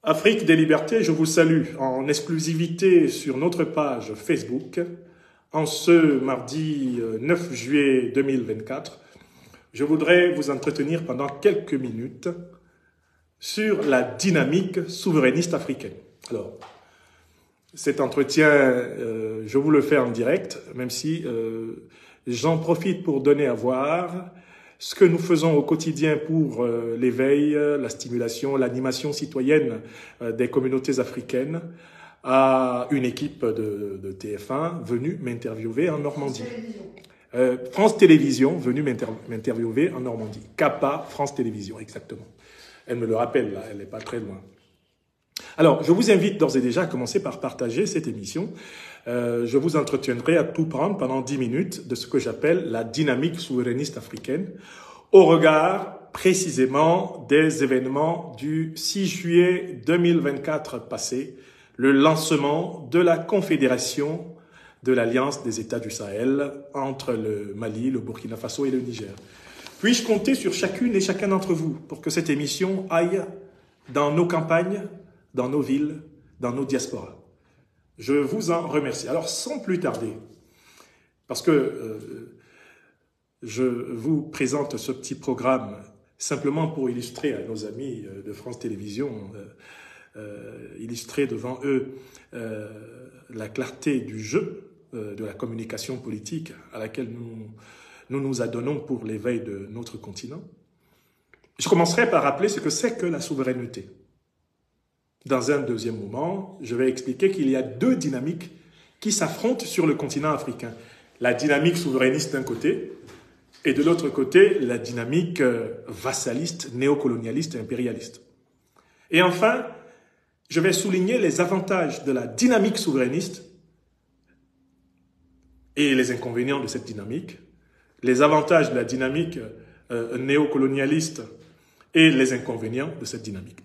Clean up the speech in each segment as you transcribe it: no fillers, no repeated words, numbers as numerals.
Afrique des libertés, je vous salue en exclusivité sur notre page Facebook. En ce mardi 9 juillet 2024, je voudrais vous entretenir pendant quelques minutes sur la dynamique souverainiste africaine. Alors, cet entretien, je vous le fais en direct, même si j'en profite pour donner à voir ce que nous faisons au quotidien pour l'éveil, la stimulation, l'animation citoyenne des communautés africaines à une équipe de TF1 venue m'interviewer en Normandie. France Télévisions venue m'interviewer en Normandie. CAPA, France Télévisions, exactement. Elle me le rappelle, là, elle n'est pas très loin. Alors, je vous invite d'ores et déjà à commencer par partager cette émission. Je vous entretiendrai à tout prendre pendant 10 minutes de ce que j'appelle la dynamique souverainiste africaine au regard précisément des événements du 6 juillet 2024 passé, le lancement de la Confédération de l'Alliance des États du Sahel entre le Mali, le Burkina Faso et le Niger. Puis-je compter sur chacune et chacun d'entre vous pour que cette émission aille dans nos campagnes, dans nos villes, dans nos diasporas? Je vous en remercie. Alors, sans plus tarder, parce que je vous présente ce petit programme simplement pour illustrer à nos amis de France Télévisions, illustrer devant eux la clarté du jeu de la communication politique à laquelle nous adonnons pour l'éveil de notre continent. Je commencerai par rappeler ce que c'est que la souveraineté. Dans un deuxième moment, je vais expliquer qu'il y a deux dynamiques qui s'affrontent sur le continent africain. La dynamique souverainiste d'un côté, et de l'autre côté, la dynamique vassaliste, néocolonialiste et impérialiste. Et enfin, je vais souligner les avantages de la dynamique souverainiste et les inconvénients de cette dynamique, les avantages de la dynamique néocolonialiste et les inconvénients de cette dynamique.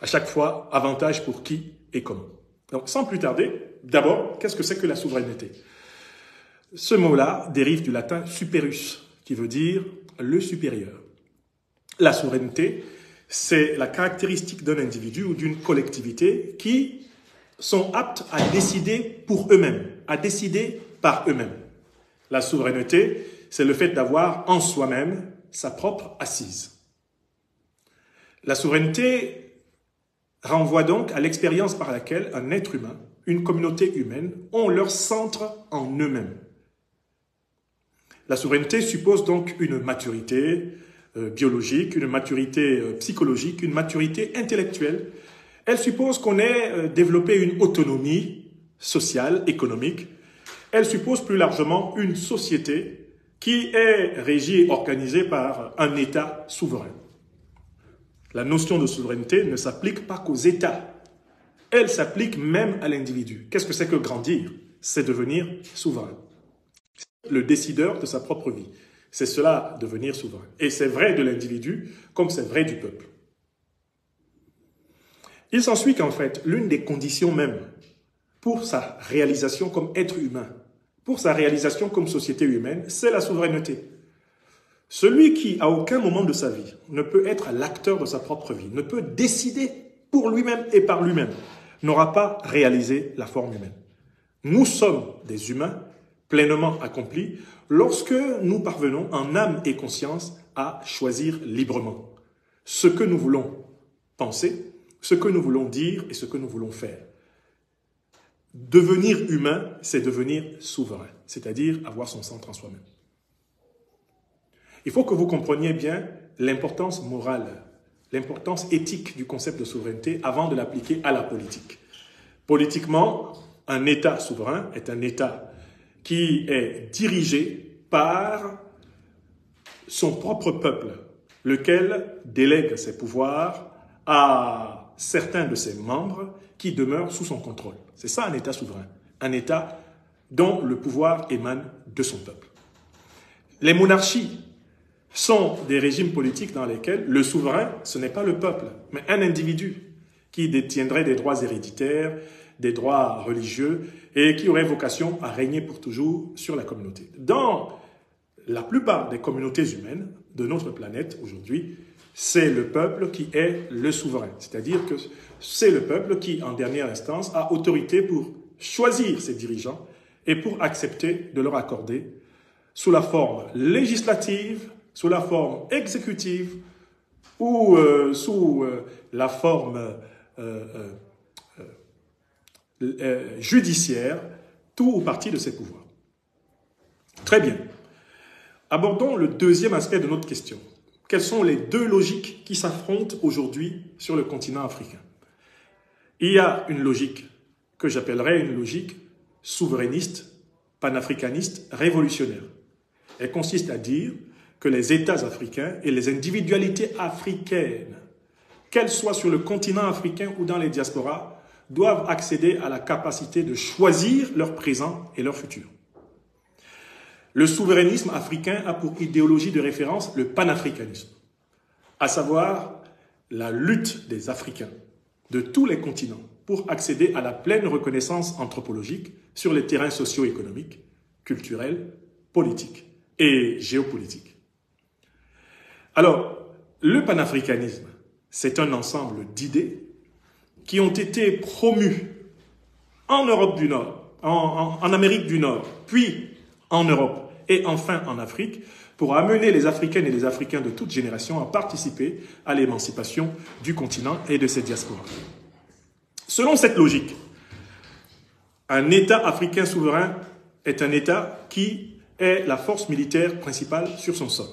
À chaque fois, avantage pour qui et comment. Donc, sans plus tarder, d'abord, qu'est-ce que c'est que la souveraineté? Ce mot-là dérive du latin superus, qui veut dire le supérieur. La souveraineté, c'est la caractéristique d'un individu ou d'une collectivité qui sont aptes à décider pour eux-mêmes, à décider par eux-mêmes. La souveraineté, c'est le fait d'avoir en soi-même sa propre assise. La souveraineté renvoie donc à l'expérience par laquelle un être humain, une communauté humaine, ont leur centre en eux-mêmes. La souveraineté suppose donc une maturité biologique, une maturité psychologique, une maturité intellectuelle. Elle suppose qu'on ait développé une autonomie sociale, économique. Elle suppose plus largement une société qui est régie et organisée par un État souverain. La notion de souveraineté ne s'applique pas qu'aux États. Elle s'applique même à l'individu. Qu'est-ce que c'est que grandir? C'est devenir souverain. Le décideur de sa propre vie. C'est cela, devenir souverain. Et c'est vrai de l'individu comme c'est vrai du peuple. Il s'ensuit qu'en fait, l'une des conditions même pour sa réalisation comme être humain, pour sa réalisation comme société humaine, c'est la souveraineté. Celui qui, à aucun moment de sa vie, ne peut être l'acteur de sa propre vie, ne peut décider pour lui-même et par lui-même, n'aura pas réalisé la forme humaine. Nous sommes des humains pleinement accomplis lorsque nous parvenons en âme et conscience à choisir librement ce que nous voulons penser, ce que nous voulons dire et ce que nous voulons faire. Devenir humain, c'est devenir souverain, c'est-à-dire avoir son centre en soi-même. Il faut que vous compreniez bien l'importance morale, l'importance éthique du concept de souveraineté avant de l'appliquer à la politique. Politiquement, un État souverain est un État qui est dirigé par son propre peuple, lequel délègue ses pouvoirs à certains de ses membres qui demeurent sous son contrôle. C'est ça un État souverain, un État dont le pouvoir émane de son peuple. Les monarchies sont des régimes politiques dans lesquels le souverain, ce n'est pas le peuple, mais un individu qui détiendrait des droits héréditaires, des droits religieux et qui aurait vocation à régner pour toujours sur la communauté. Dans la plupart des communautés humaines de notre planète aujourd'hui, c'est le peuple qui est le souverain. C'est-à-dire que c'est le peuple qui, en dernière instance, a autorité pour choisir ses dirigeants et pour accepter de leur accorder, sous la forme législative, sous la forme exécutive ou sous la forme judiciaire, tout ou partie de ses pouvoirs. Très bien. Abordons le deuxième aspect de notre question. Quelles sont les deux logiques qui s'affrontent aujourd'hui sur le continent africain? Il y a une logique que j'appellerais une logique souverainiste, panafricaniste, révolutionnaire. Elle consiste à dire que les États africains et les individualités africaines, qu'elles soient sur le continent africain ou dans les diasporas, doivent accéder à la capacité de choisir leur présent et leur futur. Le souverainisme africain a pour idéologie de référence le panafricanisme, à savoir la lutte des Africains de tous les continents pour accéder à la pleine reconnaissance anthropologique sur les terrains socio-économiques, culturels, politiques et géopolitiques. Alors, le panafricanisme, c'est un ensemble d'idées qui ont été promues en Europe du Nord, en Amérique du Nord, puis en Europe et enfin en Afrique, pour amener les Africaines et les Africains de toutes générations à participer à l'émancipation du continent et de ses diasporas. Selon cette logique, un État africain souverain est un État qui est la force militaire principale sur son sol.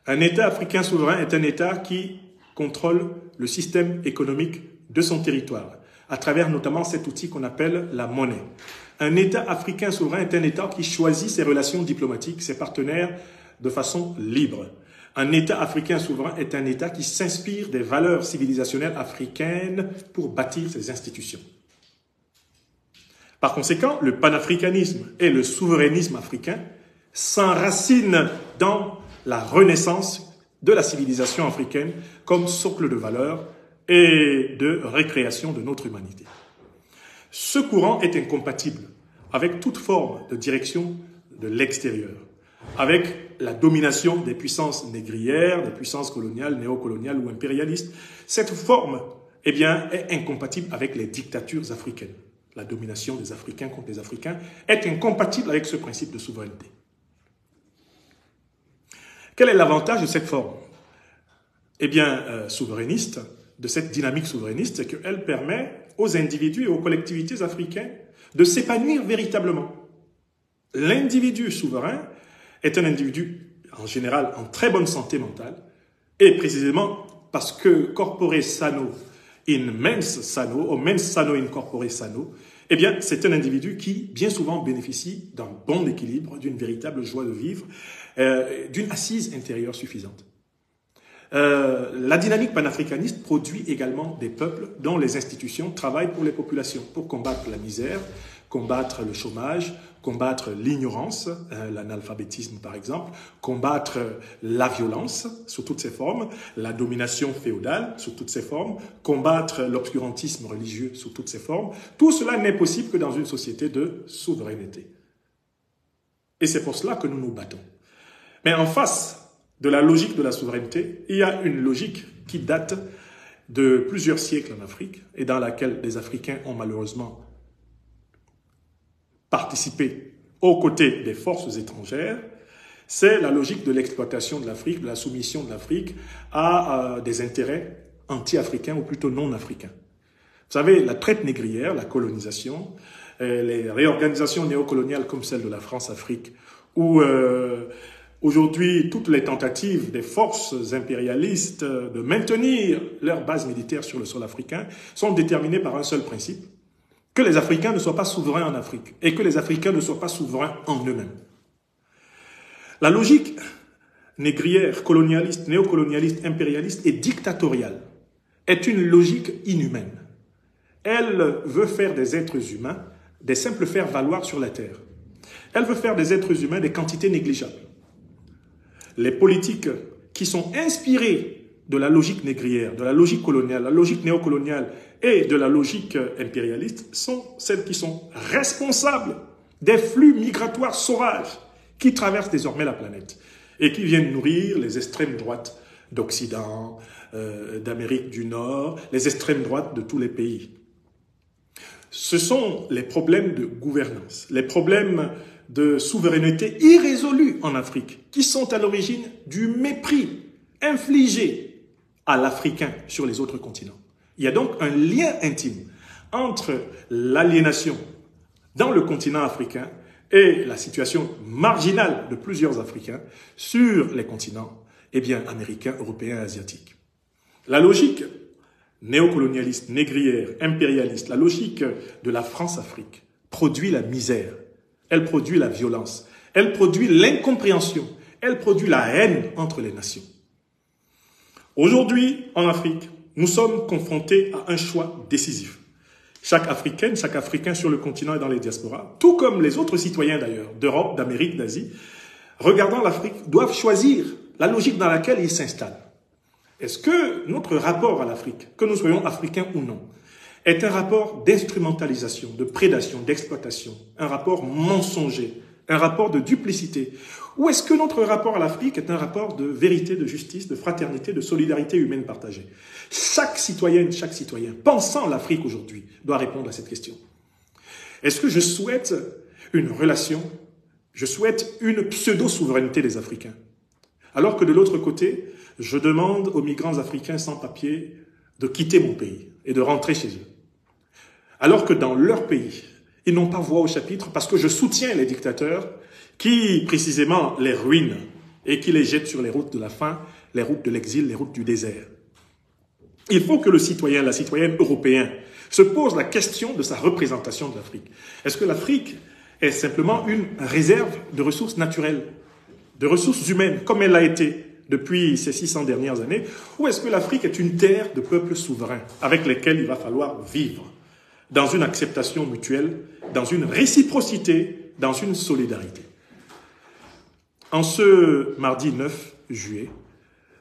Un État africain souverain est un État qui contrôle le système économique de son territoire, à travers notamment cet outil qu'on appelle la monnaie. Un État africain souverain est un État qui choisit ses relations diplomatiques, ses partenaires de façon libre. Un État africain souverain est un État qui s'inspire des valeurs civilisationnelles africaines pour bâtir ses institutions. Par conséquent, le panafricanisme et le souverainisme africain s'enracinent dans la renaissance de la civilisation africaine comme socle de valeurs et de récréation de notre humanité. Ce courant est incompatible avec toute forme de direction de l'extérieur, avec la domination des puissances négrières, des puissances coloniales, néocoloniales ou impérialistes. Cette forme est incompatible avec les dictatures africaines. La domination des Africains contre les Africains est incompatible avec ce principe de souveraineté. Quel est l'avantage de cette forme? Souverainiste, de cette dynamique souverainiste, c'est qu'elle permet aux individus et aux collectivités africaines de s'épanouir véritablement. L'individu souverain est un individu, en général, en très bonne santé mentale, et précisément parce que corpore sano in mens sano, ou mens sano in corpore sano, c'est un individu qui, bien souvent, bénéficie d'un bon équilibre, d'une véritable joie de vivre, d'une assise intérieure suffisante. La dynamique panafricaniste produit également des peuples dont les institutions travaillent pour les populations, pour combattre la misère, combattre le chômage, combattre l'ignorance, l'analphabétisme par exemple, combattre la violence sous toutes ses formes, la domination féodale sous toutes ses formes, combattre l'obscurantisme religieux sous toutes ses formes. Tout cela n'est possible que dans une société de souveraineté. Et c'est pour cela que nous nous battons. Mais en face de la logique de la souveraineté, il y a une logique qui date de plusieurs siècles en Afrique et dans laquelle les Africains ont malheureusement participé aux côtés des forces étrangères. C'est la logique de l'exploitation de l'Afrique, de la soumission de l'Afrique à des intérêts anti-africains ou plutôt non-africains. Vous savez, la traite négrière, la colonisation, les réorganisations néocoloniales comme celle de la France-Afrique, où aujourd'hui, toutes les tentatives des forces impérialistes de maintenir leur base militaire sur le sol africain sont déterminées par un seul principe, que les Africains ne soient pas souverains en Afrique et que les Africains ne soient pas souverains en eux-mêmes. La logique négrière, colonialiste, néocolonialiste, impérialiste et dictatoriale est une logique inhumaine. Elle veut faire des êtres humains des simples faire-valoir sur la terre. Elle veut faire des êtres humains des quantités négligeables. Les politiques qui sont inspirées de la logique négrière, de la logique coloniale, la logique néocoloniale et de la logique impérialiste sont celles qui sont responsables des flux migratoires sauvages qui traversent désormais la planète et qui viennent nourrir les extrêmes droites d'Occident, d'Amérique du Nord, les extrêmes droites de tous les pays. Ce sont les problèmes de gouvernance, les problèmes de souveraineté irrésolus en Afrique qui sont à l'origine du mépris infligé à l'Africain sur les autres continents. Il y a donc un lien intime entre l'aliénation dans le continent africain et la situation marginale de plusieurs Africains sur les continents américains, européens et asiatiques. La logique néocolonialiste, négrière, impérialiste, la logique de la France-Afrique produit la misère, elle produit la violence, elle produit l'incompréhension, elle produit la haine entre les nations. Aujourd'hui, en Afrique, nous sommes confrontés à un choix décisif. Chaque Africaine, chaque Africain sur le continent et dans les diasporas, tout comme les autres citoyens d'ailleurs, d'Europe, d'Amérique, d'Asie, regardant l'Afrique, doivent choisir la logique dans laquelle ils s'installent. Est-ce que notre rapport à l'Afrique, que nous soyons africains ou non, est un rapport d'instrumentalisation, de prédation, d'exploitation, un rapport mensonger, un rapport de duplicité? Ou est-ce que notre rapport à l'Afrique est un rapport de vérité, de justice, de fraternité, de solidarité humaine partagée? Chaque citoyenne, chaque citoyen pensant l'Afrique aujourd'hui doit répondre à cette question. Est-ce que je souhaite une relation, je souhaite une pseudo-souveraineté des Africains? Alors que de l'autre côté, je demande aux migrants africains sans papier de quitter mon pays et de rentrer chez eux. Alors que dans leur pays, ils n'ont pas voix au chapitre parce que je soutiens les dictateurs qui, précisément, les ruinent et qui les jettent sur les routes de la faim, les routes de l'exil, les routes du désert. Il faut que le citoyen, la citoyenne européenne se pose la question de sa représentation de l'Afrique. Est-ce que l'Afrique est simplement une réserve de ressources naturelles, de ressources humaines, comme elle l'a été depuis ces 600 dernières années, ou est-ce que l'Afrique est une terre de peuples souverains avec lesquels il va falloir vivre dans une acceptation mutuelle, dans une réciprocité, dans une solidarité? En ce mardi 9 juillet,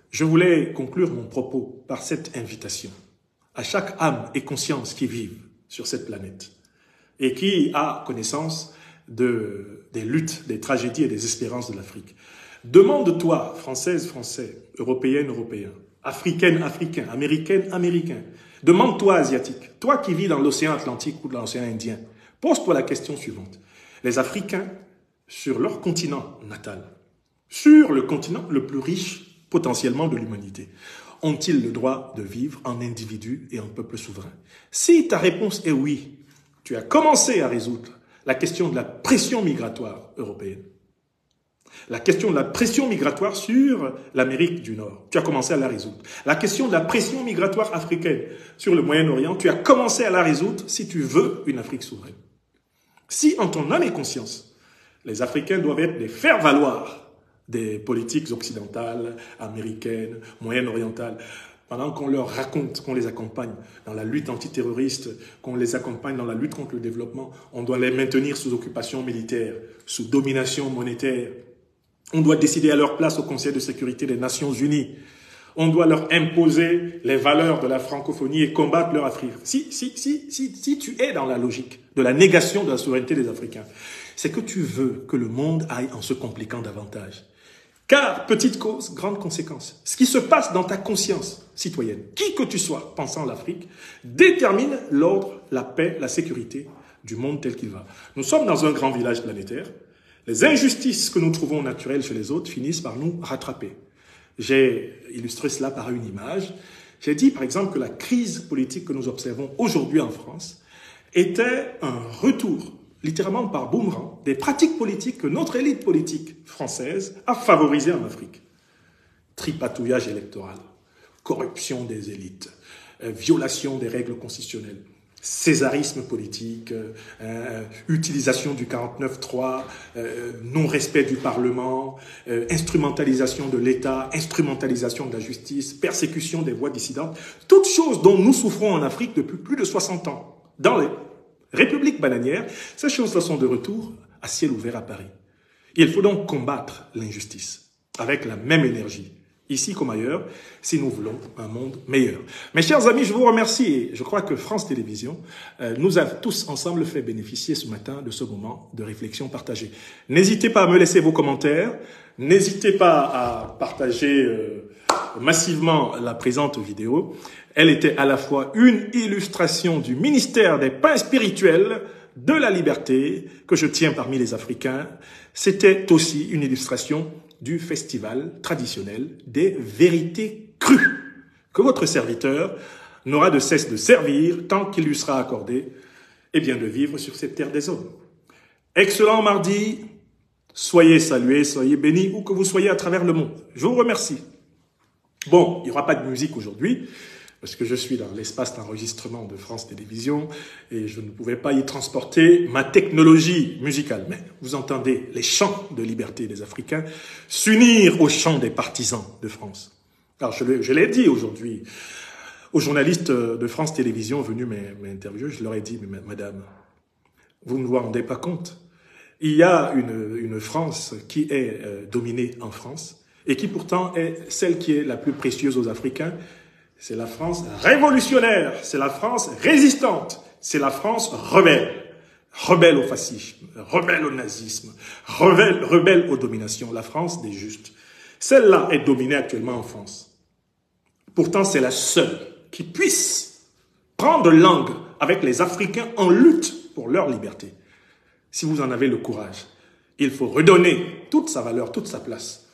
je voulais conclure mon propos par cette invitation à chaque âme et conscience qui vivent sur cette planète et qui a connaissance des luttes, des tragédies et des espérances de l'Afrique. Demande-toi, Française, Français, Européenne, Européen, Africaine, Africain, Américaine, Américain. Demande-toi, Asiatique, toi qui vis dans l'océan Atlantique ou dans l'océan Indien, pose-toi la question suivante. Les Africains, sur leur continent natal, sur le continent le plus riche potentiellement de l'humanité, ont-ils le droit de vivre en individu et en peuple souverain? Si ta réponse est oui, tu as commencé à résoudre la question de la pression migratoire européenne. La question de la pression migratoire sur l'Amérique du Nord, tu as commencé à la résoudre. La question de la pression migratoire africaine sur le Moyen-Orient, tu as commencé à la résoudre si tu veux une Afrique souveraine. Si en ton âme et conscience, les Africains doivent être des faire-valoir des politiques occidentales, américaines, moyen-orientales, pendant qu'on leur raconte, qu'on les accompagne dans la lutte antiterroriste, qu'on les accompagne dans la lutte contre le développement, on doit les maintenir sous occupation militaire, sous domination monétaire. On doit décider à leur place au Conseil de sécurité des Nations Unies. On doit leur imposer les valeurs de la francophonie et combattre leur Afrique. Si tu es dans la logique de la négation de la souveraineté des Africains, c'est que tu veux que le monde aille en se compliquant davantage. Car, petite cause, grande conséquence. Ce qui se passe dans ta conscience citoyenne, qui que tu sois pensant l'Afrique, détermine l'ordre, la paix, la sécurité du monde tel qu'il va. Nous sommes dans un grand village planétaire. Les injustices que nous trouvons naturelles chez les autres finissent par nous rattraper. J'ai illustré cela par une image. J'ai dit, par exemple, que la crise politique que nous observons aujourd'hui en France était un retour, littéralement par boomerang, des pratiques politiques que notre élite politique française a favorisées en Afrique. Tripatouillage électoral, corruption des élites, violation des règles constitutionnelles, césarisme politique, utilisation du 49.3, non-respect du Parlement, instrumentalisation de l'État, instrumentalisation de la justice, persécution des voix dissidentes, toutes choses dont nous souffrons en Afrique depuis plus de 60 ans. Dans les républiques bananières, ces choses-là sont de retour à ciel ouvert à Paris. Il faut donc combattre l'injustice avec la même énergie, ici comme ailleurs, si nous voulons un monde meilleur. Mes chers amis, je vous remercie et je crois que France Télévisions nous a tous ensemble fait bénéficier ce matin de ce moment de réflexion partagée. N'hésitez pas à me laisser vos commentaires, n'hésitez pas à partager massivement la présente vidéo, elle était à la fois une illustration du ministère des pains spirituels de la liberté que je tiens parmi les Africains. C'était aussi une illustration du festival traditionnel des vérités crues que votre serviteur n'aura de cesse de servir tant qu'il lui sera accordé et bien de vivre sur cette terre des hommes. Excellent mardi, soyez salués, soyez bénis où que vous soyez à travers le monde. Je vous remercie. Bon, il n'y aura pas de musique aujourd'hui parce que je suis dans l'espace d'enregistrement de France Télévisions et je ne pouvais pas y transporter ma technologie musicale. Mais vous entendez les chants de liberté des Africains s'unir aux chants des partisans de France. Alors je l'ai dit aujourd'hui aux journalistes de France Télévisions venus m'interviewer, je leur ai dit, mais madame, vous ne vous rendez pas compte. Il y a une France qui est dominée en France et qui pourtant est celle qui est la plus précieuse aux Africains. C'est la France révolutionnaire, c'est la France résistante, c'est la France rebelle. Rebelle au fascisme, rebelle au nazisme, rebelle aux dominations, la France des justes. Celle-là est dominée actuellement en France. Pourtant, c'est la seule qui puisse prendre langue avec les Africains en lutte pour leur liberté. Si vous en avez le courage, il faut redonner toute sa valeur, toute sa place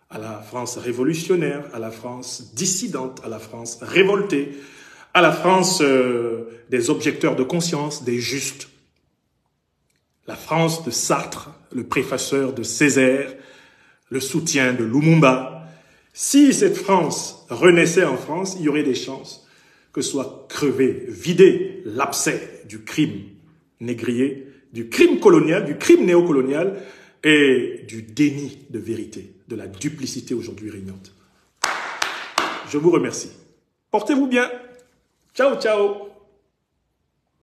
à la France révolutionnaire, à la France dissidente, à la France révoltée, à la France des objecteurs de conscience, des justes. La France de Sartre, le préfaceur de Césaire, le soutien de Lumumba. Si cette France renaissait en France, il y aurait des chances que soit crevé, vidé l'abcès du crime négrier, du crime colonial, du crime néocolonial et du déni de vérité, de la duplicité aujourd'hui régnante. Je vous remercie. Portez-vous bien. Ciao, ciao.